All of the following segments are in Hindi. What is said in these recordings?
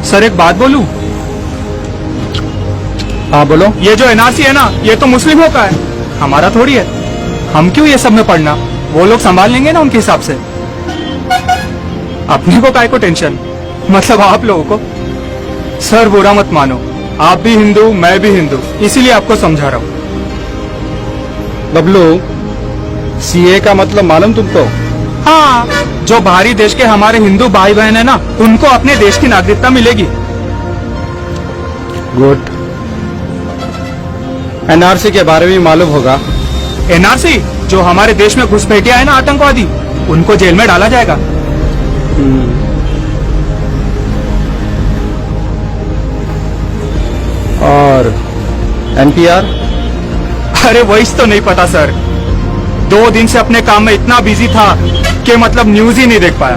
सर एक बात बोलूं? हाँ बोलो। ये जो एनआरसी है ना, ये तो मुस्लिमों का है, हमारा थोड़ी है। हम क्यों ये सब में पढ़ना? वो लोग संभाल लेंगे ना उनके हिसाब से। अपने को काहे को टेंशन, मतलब आप लोगों को। सर बुरा मत मानो, आप भी हिंदू मैं भी हिंदू, इसीलिए आपको समझा रहा हूँ। बबलू, सीए का मतलब मालूम तुमको? हाँ, जो बाहरी देश के हमारे हिंदू भाई बहन है ना, उनको अपने देश की नागरिकता मिलेगी। गुड। एनआरसी के बारे में मालूम होगा? एनआरसी जो हमारे देश में घुसपैठिया है ना, आतंकवादी, उनको जेल में डाला जाएगा। और एनपीआर? अरे वही तो नहीं पता सर, 2 दिन से अपने काम में इतना बिजी था कि मतलब न्यूज ही नहीं देख पाया।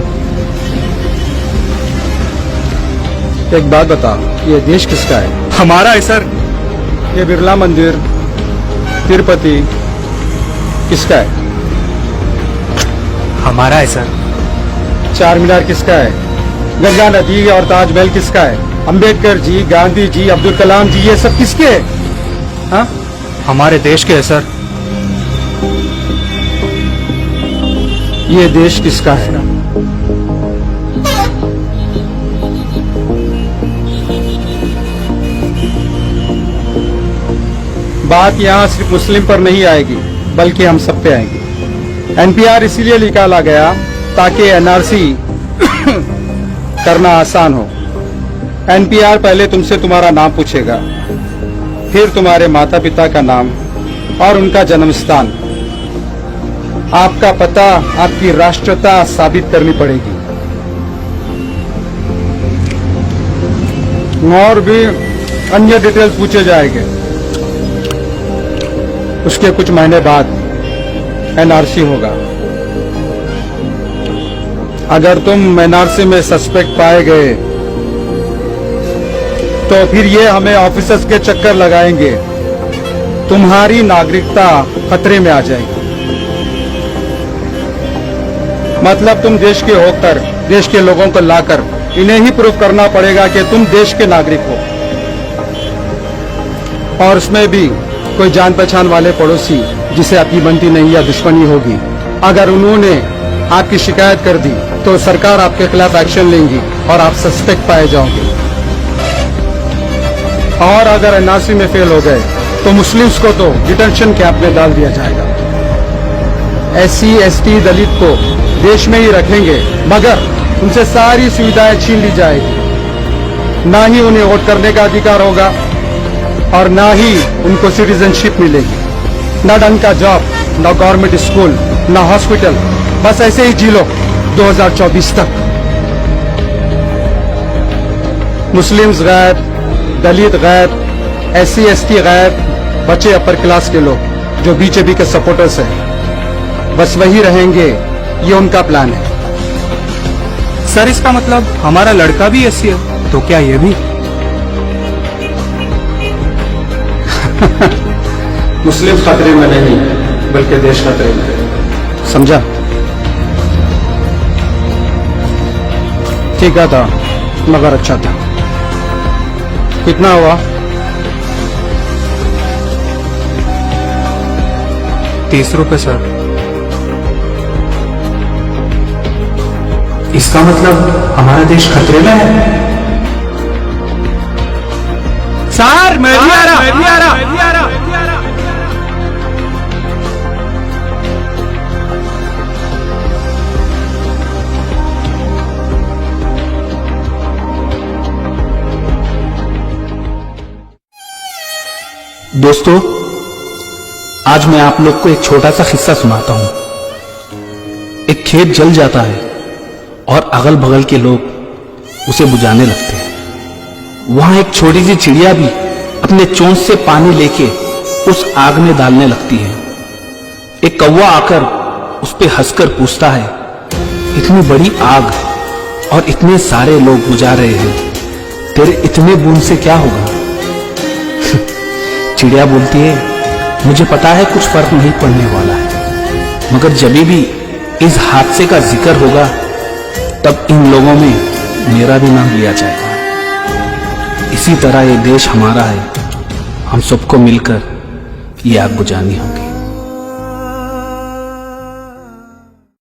एक बात बता, ये देश किसका है? हमारा है सर। ये बिरला मंदिर, तिरुपति किसका है? हमारा है सर। चार मीनार किसका है? गंगा नदी और ताजमहल किसका है? अंबेडकर जी, गांधी जी, अब्दुल कलाम जी, ये सब किसके हैं? हाँ? हमारे देश के है सर। ये देश किसका है? बात यहाँ सिर्फ मुस्लिम पर नहीं आएगी, बल्कि हम सब पे आएगी। एनपीआर इसीलिए निकाला गया ताकि एनआरसी करना आसान हो। एनपीआर पहले तुमसे तुम्हारा नाम पूछेगा, फिर तुम्हारे माता पिता का नाम और उनका जन्म स्थान। आपका पता, आपकी राष्ट्रीयता साबित करनी पड़ेगी। और भी अन्य डिटेल्स पूछे जाएंगे। उसके कुछ महीने बाद एनआरसी होगा। अगर तुम एनआरसी में सस्पेक्ट पाए गए तो फिर ये हमें ऑफिसर्स के चक्कर लगाएंगे। तुम्हारी नागरिकता खतरे में आ जाएगी। मतलब तुम देश के होकर देश के लोगों को लाकर इन्हें ही प्रूव करना पड़ेगा कि तुम देश के नागरिक हो। और उसमें भी कोई जान पहचान वाले पड़ोसी जिसे आपकी बनती नहीं या दुश्मनी होगी, अगर उन्होंने आपकी शिकायत कर दी तो सरकार आपके खिलाफ एक्शन लेंगी और आप सस्पेक्ट पाए जाओगे। और अगर एनआरसी में फेल हो गए तो मुस्लिम्स को तो डिटेंशन कैंप में डाल दिया जाएगा। एससी, एसटी, दलित को देश में ही रखेंगे, मगर उनसे सारी सुविधाएं छीन ली जाएगी। ना ही उन्हें वोट करने का अधिकार होगा और ना ही उनको सिटीजनशिप मिलेगी। ना ढंग का जॉब, ना गवर्नमेंट स्कूल, ना हॉस्पिटल, बस ऐसे ही जी लो 2024 तक। मुस्लिम्स गायब, दलित गायब, एससी, एसटी गायब, बचे अपर क्लास के लोग जो बीजेपी के सपोर्टर्स हैं, बस वही रहेंगे। ये उनका प्लान है। सर इसका मतलब हमारा लड़का भी एससी है, तो क्या ये भी? मुस्लिम खतरे में नहीं, बल्कि देश खतरे में है। समझा? ठीक था, मगर अच्छा था। कितना हुआ? 30 रुपए सर। इसका मतलब हमारा देश खतरे में है। सर मैं भी आ रहा, मैं भी आ रहा, मैं भी आ रहा। दोस्तों, आज मैं आप लोग को एक छोटा सा किस्सा सुनाता हूं। एक खेत जल जाता है और अगल बगल के लोग उसे बुझाने लगते हैं। वहां एक छोटी सी चिड़िया भी अपने चोंच से पानी लेके उस आग में डालने लगती है। एक कौवा आकर उस पे हंसकर पूछता है, इतनी बड़ी आग और इतने सारे लोग बुझा रहे हैं, तेरे इतने बूंद से क्या होगा? चिड़िया बोलती है, मुझे पता है कुछ फर्क नहीं पड़ने वाला है, मगर जब भी इस हादसे का जिक्र होगा तब इन लोगों में मेरा भी नाम लिया जाएगा। इसी तरह ये देश हमारा है, हम सबको मिलकर ये आग बुझानी होगी।